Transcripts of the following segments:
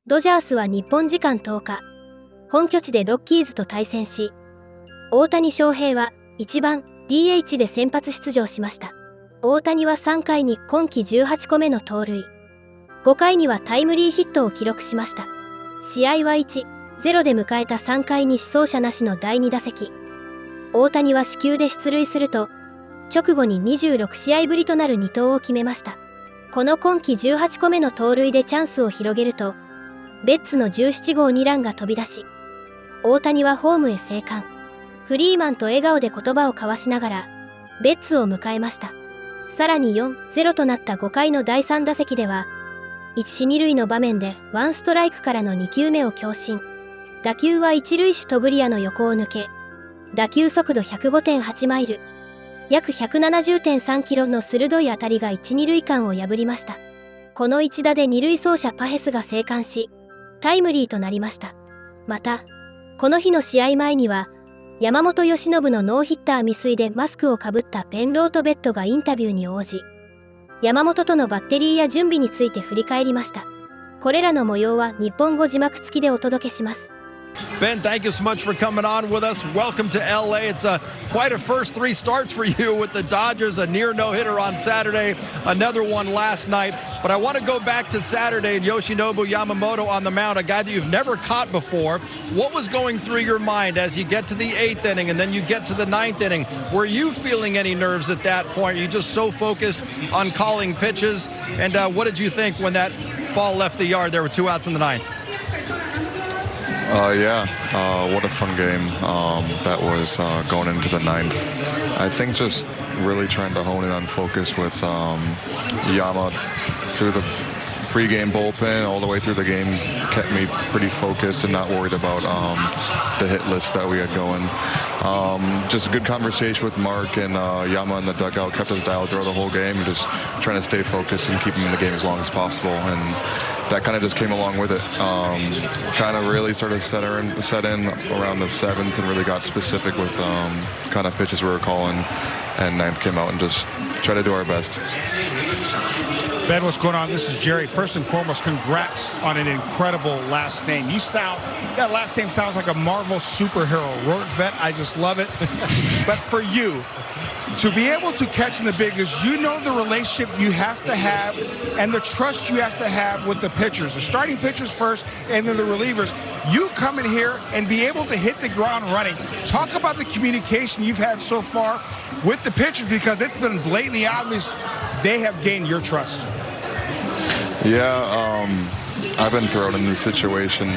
ドジャースは日本時間10日、本拠地でロッキーズと対戦し、大谷翔平は1番 DH で先発出場しました。大谷は3回に今季18個目の盗塁、5回にはタイムリーヒットを記録しました。試合は 1-0 で迎えた3回に死走者なしの第2打席、大谷は四球で出塁すると、直後に26試合ぶりとなる2盗を決めました。この今季18個目の盗塁でチャンスを広げると、ベッツの17号2ランが飛び出し、大谷はホームへ生還。フリーマンと笑顔で言葉を交わしながら、ベッツを迎えました。さらに 4-0 となった5回の第3打席では、一死二塁の場面でワンストライクからの2球目を強振。打球は一塁手トグリアの横を抜け、打球速度 105.8 マイル、約 170.3 キロの鋭い当たりが一・二塁間を破りました。この一打で二塁走者パヘスが生還し、タイムリーとなりました。また、この日の試合前には、山本由伸のノーヒッター未遂でマスクをかぶったペンロートベットがインタビューに応じ、山本とのバッテリーや準備について振り返りました。これらの模様は日本語字幕付きでお届けします。Ben, thank you so much for coming on with us. Welcome to LA. It's quite a first 3 starts for you with the Dodgers, a near no-hitter on Saturday, another one last night. But I want to go back to Saturday and Yoshinobu Yamamoto on the mound, a guy that you've never caught before. What was going through your mind as you get to the 8th inning and then you get to the 9th inning? Were you feeling any nerves at that point? You're just so focused on calling pitches. And what did you think when that ball left the yard there with 2 outs in the 9th? What a fun game that was going into the 9th. I think just really trying to hone in on focus with Yama through the pregame bullpen all the way through the game kept me pretty focused and not worried about the hit list that we had going. Just a good conversation with Mark and Yama in the dugout kept us dialed throughout the whole game, just trying to stay focused and keep him in the game as long as possible. And that kind of just came along with it. Kind of really started set in around the 7th and really got specific with kind of pitches we were calling. And 9th came out and just tried to do our best. Ben, what's going on? This is Jerry. First and foremost, congrats on an incredible last name. That last name sounds like a Marvel superhero. Rortvet, I just love it. But for you, to be able to catch in the big leagues, you know the relationship you have to have and the trust you have to have with the pitchers. The starting pitchers first and then the relievers. You come in here and be able to hit the ground running. Talk about the communication you've had so far with the pitchers because it's been blatantly obvious they have gained your trust. I've been thrown in this situation,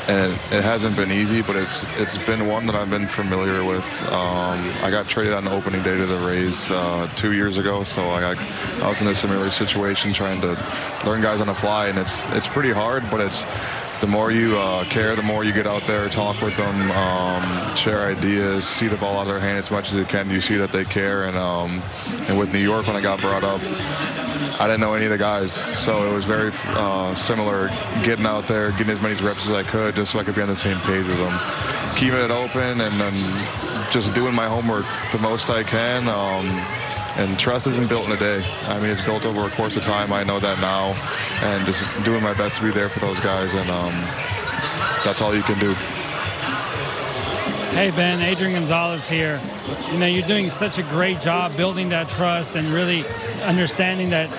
and it hasn't been easy, but it's been one that I've been familiar with. I got traded on the opening day to the Rays 2 years ago, so I was in a similar situation trying to learn guys on the fly, and it's pretty hard, but it's the more you care, the more you get out there, talk with them, share ideas, see the ball out of their hand as much as you can. You see that they care, and with New York when I got brought up, I didn't know any of the guys, so it was very similar, getting out there, getting as many reps as I could, just so I could be on the same page with them, keeping it open, and then just doing my homework the most I can. And trust isn't built in a day. I mean, it's built over a course of time. I know that now, and just doing my best to be there for those guys, and that's all you can do. Hey Ben, Adrian Gonzalez here. You know, you're doing such a great job building that trust and really understanding that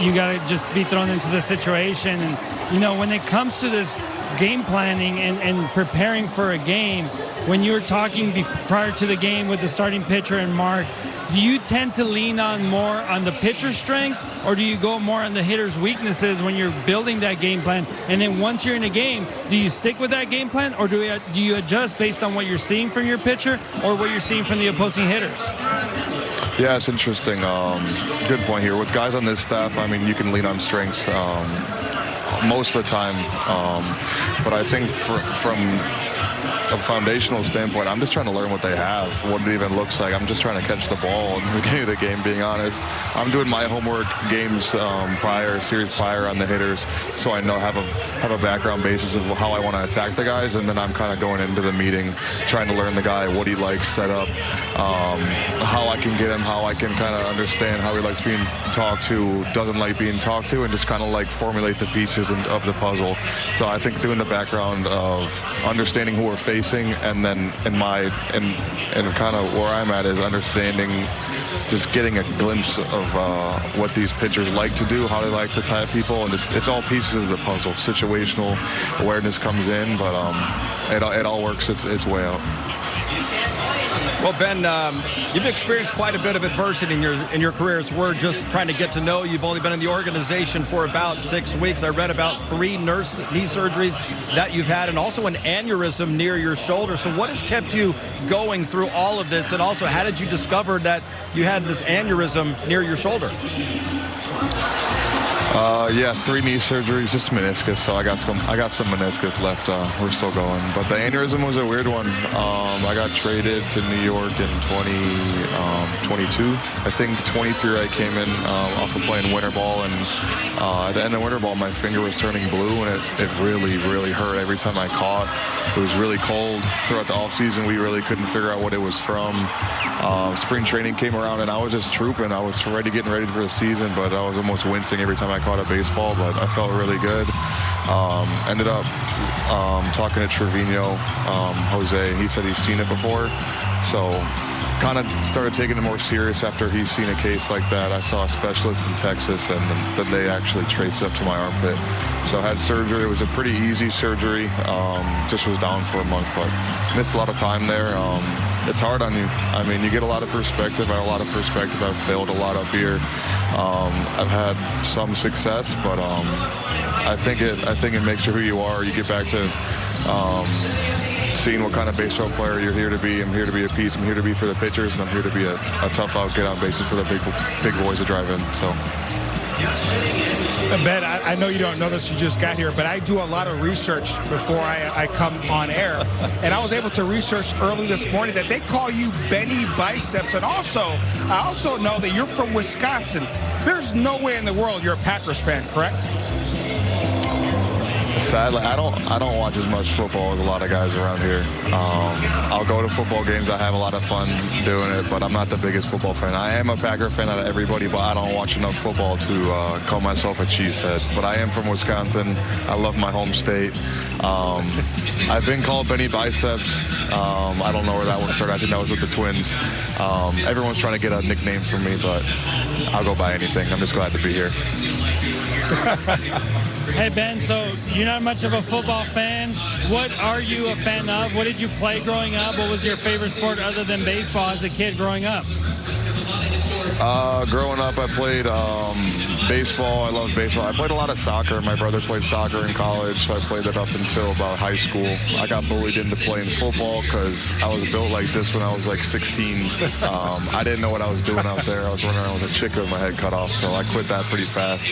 you got to just be thrown into the situation. And, you know, when it comes to this game planning and preparing for a game, when you were talking prior to the game with the starting pitcher and Mark, do you tend to lean on more on the pitcher's strengths, or do you go more on the hitter's weaknesses when you're building that game plan? And then once you're in a game, do you stick with that game plan, or do you adjust based on what you're seeing from your pitcher or what you're seeing from the opposing hitters? Yeah, it's interesting. Good point here. With guys on this staff, I mean, you can lean on strengths most of the time. But I think from a foundational standpoint, I'm just trying to learn what they have, what it even looks like. I'm just trying to catch the ball in the beginning of the game, being honest. I'm doing my homework games series prior on the hitters, so I know have a background basis of how I want to attack the guys, and then I'm kind of going into the meeting trying to learn the guy, what he likes, set up, how I can get him, how I can kind of understand how he likes being talked to, doesn't like being talked to, and just kind of like formulate the pieces of the puzzle. So I think doing the background of understanding who we're facing, and then and kind of where I'm at is understanding, just getting a glimpse of what these pitchers like to do, how they like to tie people, and it's all pieces of the puzzle. Situational awareness comes in, but it all works its way out. Well, Ben, you've experienced quite a bit of adversity in your career. As we're just trying to get to know you. You've only been in the organization for about 6 weeks. I read about 3 knee surgeries that you've had, and also an aneurysm near your shoulder. So what has kept you going through all of this? And also, how did you discover that you had this aneurysm near your shoulder? Yeah, 3 knee surgeries, just meniscus. So I got some meniscus left. We're still going, but the aneurysm was a weird one. I got traded to New York in 2022. I think 23 I came in off of playing winter ball, and at the end of winter ball, my finger was turning blue, and it really, really hurt every time I caught. It was really cold throughout the off season. We really couldn't figure out what it was from. Spring training came around, and I was just trooping. I was getting ready for the season, but I was almost wincing every time I caught a baseball, but I felt really good. Ended up talking to Trevino, Jose. He said he's seen it before, so kind of started taking it more serious after he's seen a case like that. I saw a specialist in Texas, and then they actually traced it up to my armpit. So I had surgery. It was a pretty easy surgery. Just was down for a month, but missed a lot of time there. It's hard on you. I mean, you get a lot of perspective. I have a lot of perspective. I've failed a lot up here. I've had some success, but I think it makes you who you are. You get back to seeing what kind of baseball player you're here to be. I'm here to be a piece. I'm here to be for the pitchers, and I'm here to be a tough out, get on bases for the big boys to drive in. So. Ben, I know you don't know this, you just got here, but I do a lot of research before I come on air. And I was able to research early this morning that they call you Benny Biceps. And I also know that you're from Wisconsin. There's no way in the world you're a Packers fan, correct? Sadly, I don't watch as much football as a lot of guys around here. I'll go to football games. I have a lot of fun doing it, but I'm not the biggest football fan. I am a Packer fan out of everybody, but I don't watch enough football to call myself a cheesehead. But I am from Wisconsin. I love my home state. I've been called Benny Biceps. I don't know where that one started. I think that was with the Twins. Everyone's trying to get a nickname from me, but I'll go by anything. I'm just glad to be here. Hey, Ben, so you're not much of a football fan. What are you a fan of? What did you play growing up? What was your favorite sport other than baseball as a kid growing up? Growing up, I played baseball. I loved baseball. I played a lot of soccer. My brother played soccer in college, so I played it up until about high school. I got bullied into playing football because I was built like this when I was like 16. I didn't know what I was doing out there. I was running around with a chick with my head cut off, so I quit that pretty fast.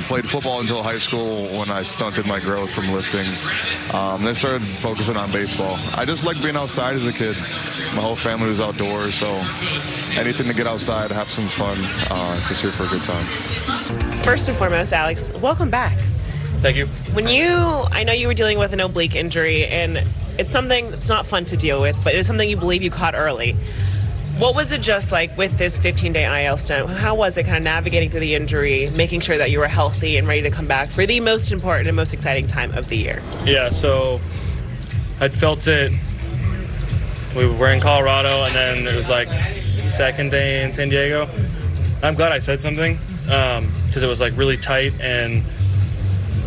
Played football until high school when I stunted my growth from lifting. Then started focusing on baseball. I just liked being outside as a kid. My whole family was outdoors, so anything to get outside, have some fun, just here for a good time. First and foremost, Alex, welcome back. Thank you. I know you were dealing with an oblique injury, and it's something that's not fun to deal with, but it was something you believe you caught early. What was it just like with this 15-day IL stint? How was it kind of navigating through the injury, making sure that you were healthy and ready to come back for the most important and most exciting time of the year? Yeah, so I'd felt it. We were in Colorado, and then it was like second day in San Diego. I'm glad I said something because it was like really tight, and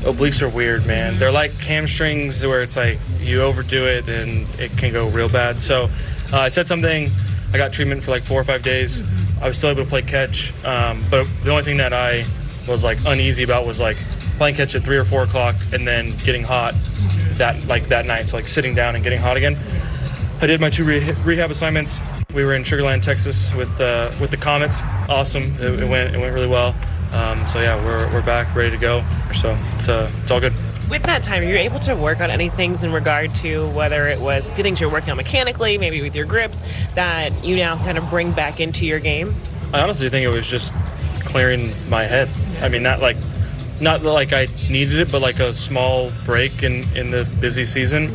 obliques are weird, man. They're like hamstrings where it's like you overdo it and it can go real bad. So I said something. I got treatment for like 4 or 5 days. I was still able to play catch, but the only thing that I was like uneasy about was like playing catch at 3 or 4 o'clock and then getting hot that night. So like sitting down and getting hot again. I did my 2 rehab assignments. We were in Sugar Land, Texas with the Comets. Awesome. It went really well. So yeah, we're back, ready to go. So it's all good. With that time, you're able to work on any things in regard to whether it was a few things you're working on mechanically, maybe with your grips, that you now kind of bring back into your game? I honestly think it was just clearing my head. I mean, not like I needed it, but like a small break in the busy season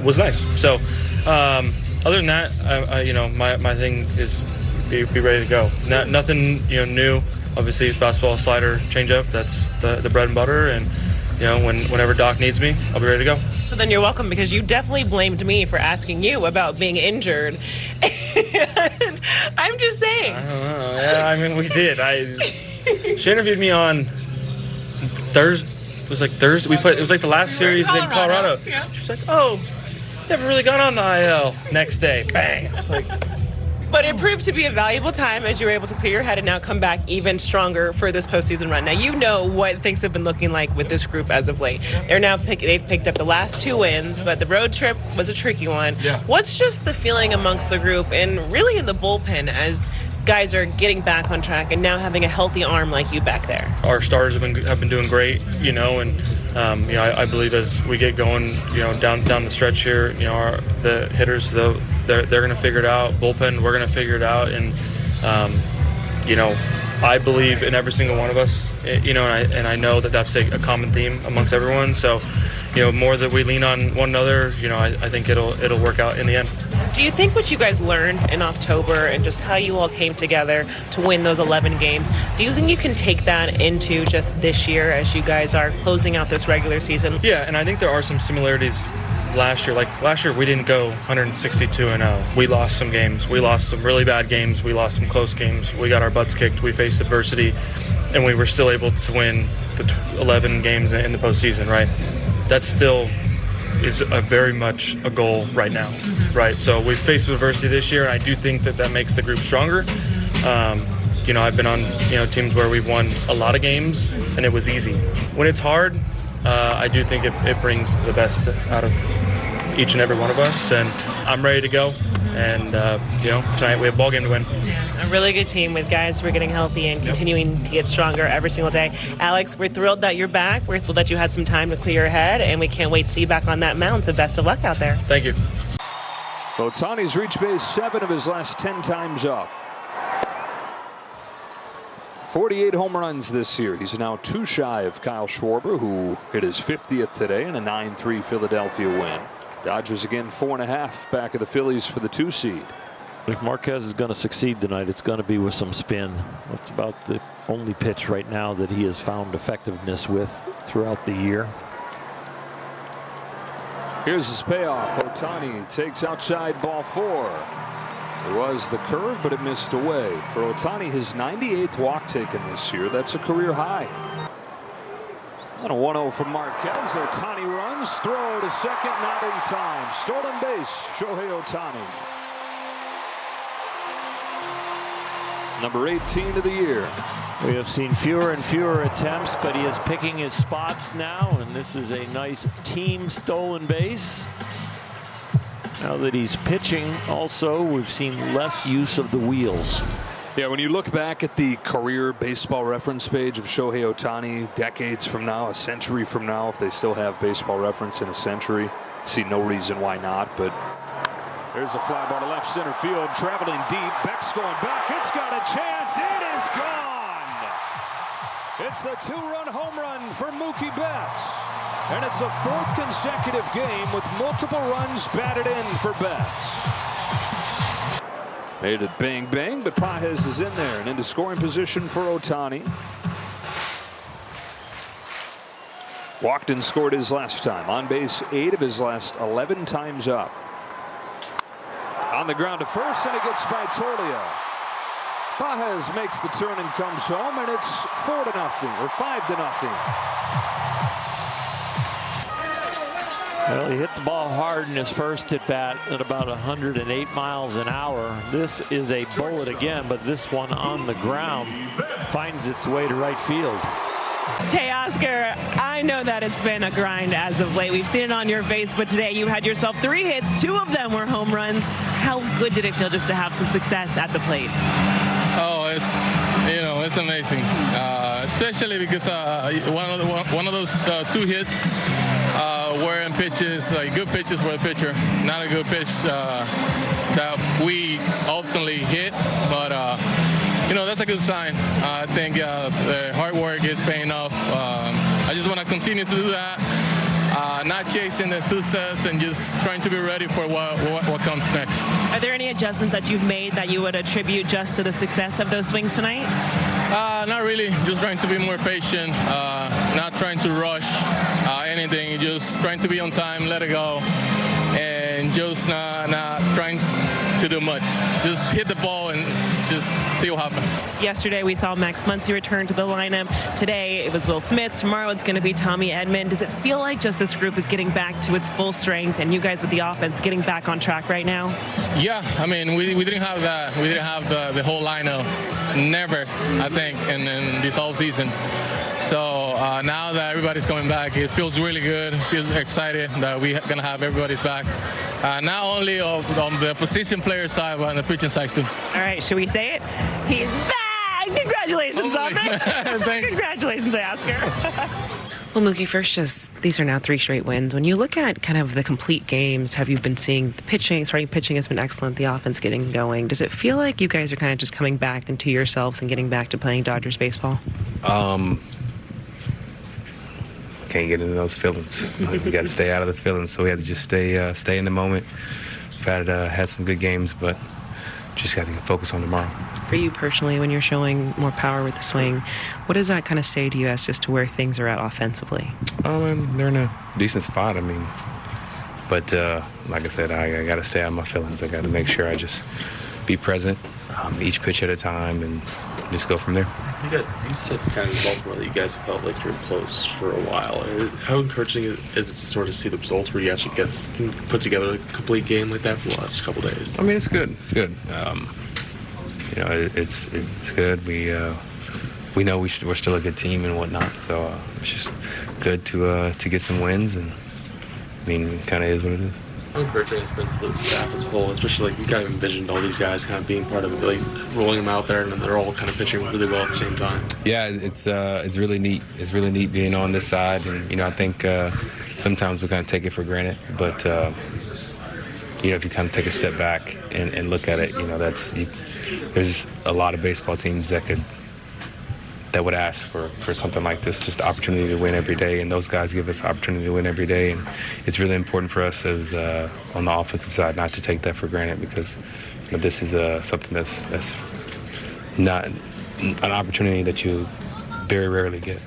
was nice. So other than that, my thing is be ready to go. Nothing new. Obviously, fastball, slider, changeup. That's the bread and butter. And whenever Doc needs me, I'll be ready to go. So then you're welcome, because you definitely blamed me for asking you about being injured. And I'm just saying. I don't know. Yeah, I mean, we did. She interviewed me on Thursday. It was like Thursday. It was like the last series in Colorado. Yeah. She was like, "Oh, never really gone on the IL." Next day, bang. It's like. But it proved to be a valuable time as you were able to clear your head and now come back even stronger for this postseason run. Now, you know what things have been looking like with this group as of late. They've picked up the last 2 wins, but the road trip was a tricky one. Yeah. What's just the feeling amongst the group and really in the bullpen as guys are getting back on track and now having a healthy arm like you back there? Our starters have been doing great, and I believe as we get going, down the stretch here, the hitters, they're going to figure it out. Bullpen, we're going to figure it out, and I believe in every single one of us, and I know that that's a common theme amongst everyone. So, more that we lean on one another, I think it'll work out in the end. Do you think what you guys learned in October and just how you all came together to win those 11 games, do you think you can take that into just this year as you guys are closing out this regular season? Yeah, and I think there are some similarities last year. Like last year, we didn't go 162-0. We lost some games. We lost some really bad games. We lost some close games. We got our butts kicked. We faced adversity, and we were still able to win the 11 games in the postseason, right? That still is very much a goal right now, right? So we've faced adversity this year, and I do think that makes the group stronger. I've been on teams where we've won a lot of games, and it was easy. When it's hard, I do think it brings the best out of each and every one of us, and I'm ready to go. And tonight we have a ball game to win. A really good team with guys who are getting healthy and continuing to get stronger every single day. Alex, we're thrilled that you're back. We're thrilled that you had some time to clear your head, and we can't wait to see you back on that mound. So best of luck out there. Thank you. Ohtani's reached base 7 of his last 10 times up. 48 home runs this year. He's now 2 shy of Kyle Schwarber, who hit his 50th today in a 9-3 Philadelphia win. Dodgers again 4.5 back of the Phillies for the 2 seed. If Marquez is going to succeed tonight, it's going to be with some spin. That's about the only pitch right now that he has found effectiveness with throughout the year. Here's his payoff. Ohtani takes outside ball 4. It was the curve, but it missed away. For Ohtani, his 98th walk taken this year. That's a career high. And a 1-0 from Marquez. Ohtani runs, throw to second, not in time. Stolen base, Shohei Ohtani. Number 18 of the year. We have seen fewer and fewer attempts, but he is picking his spots now, and this is a nice team stolen base. Now that he's pitching, also, we've seen less use of the wheels. Yeah, when you look back at the career baseball reference page of Shohei Ohtani decades from now, a century from now, if they still have baseball reference in a century, see no reason why not. But there's a fly ball to left center field, traveling deep. Beck's going back. It's got a chance. It is gone. It's a 2-run home run for Mookie Betts. And it's a 4th consecutive game with multiple runs batted in for Betts. Made it bang bang, but Pages is in there and into scoring position for Ohtani. Walked and scored his last time. On base 8 of his last 11 times up. On the ground to first, and it gets by Tolio. Pages makes the turn and comes home, and it's 4-0 or 5-0. Well, he hit the ball hard in his first at bat at about 108 miles an hour. This is a bullet again, but this one on the ground finds its way to right field. Teoscar, I know that it's been a grind as of late. We've seen it on your face, but today you had yourself 3 hits. 2 of them were home runs. How good did it feel just to have some success at the plate? Oh, it's amazing, especially because one of those 2 hits wearing pitches, like good pitches for the pitcher. Not a good pitch that we ultimately hit, but that's a good sign. I think the hard work is paying off. I just want to continue to do that, not chasing the success and just trying to be ready for what comes next. Are there any adjustments that you've made that you would attribute just to the success of those swings tonight? Not really. Just trying to be more patient, not trying to rush anything, just trying to be on time, let it go, and just not trying to do much. Just hit the ball and just see what happens. Yesterday we saw Max Muncy return to the lineup. Today it was Will Smith. Tomorrow it's going to be Tommy Edman. Does it feel like just this group is getting back to its full strength and you guys with the offense getting back on track right now? Yeah, I mean, we didn't have that. We didn't have the whole lineup. Never, I think, in this whole season. So now that everybody's coming back, it feels really good. Feels excited that we're going to have everybody's back. Not only on the position player side, but on the pitching side too. All right, should we say it? He's back! Congratulations on that. Congratulations, Oscar. Well, Mookie, first, these are now 3 straight wins. When you look at kind of the complete games, have you been seeing the pitching? Starting pitching has been excellent, the offense getting going. Does it feel like you guys are kind of just coming back into yourselves and getting back to playing Dodgers baseball? Can't get into those feelings. We got to stay out of the feelings, so we have to just stay in the moment. We've had some good games, but just got to focus on tomorrow. For you personally, when you're showing more power with the swing, what does that kind of say to you as just to where things are at offensively? They're in a decent spot. I mean, but like I said, I got to stay out of my feelings. I got to make sure I just be present, each pitch at a time, and just go from there. You said kind of in Baltimore that you guys have felt like you're close for a while. How encouraging is it to sort of see the results where you actually put together a complete game like that for the last couple of days? I mean, it's good. It's good. It's good. We know we're still a good team and whatnot. So it's just good to get some wins, and I mean, it kind of is what it is. How encouraging it's been for the staff as a whole, especially like you kind of envisioned all these guys kind of being part of it, like rolling them out there, and then they're all kind of pitching really well at the same time. Yeah, it's really neat. It's really neat being on this side, and I think sometimes we kind of take it for granted, but if you kind of take a step back and look at it, there's a lot of baseball teams that would ask for something like this, just the opportunity to win every day, and those guys give us the opportunity to win every day, and it's really important for us as on the offensive side not to take that for granted, because this is something that's not an opportunity that you very rarely get.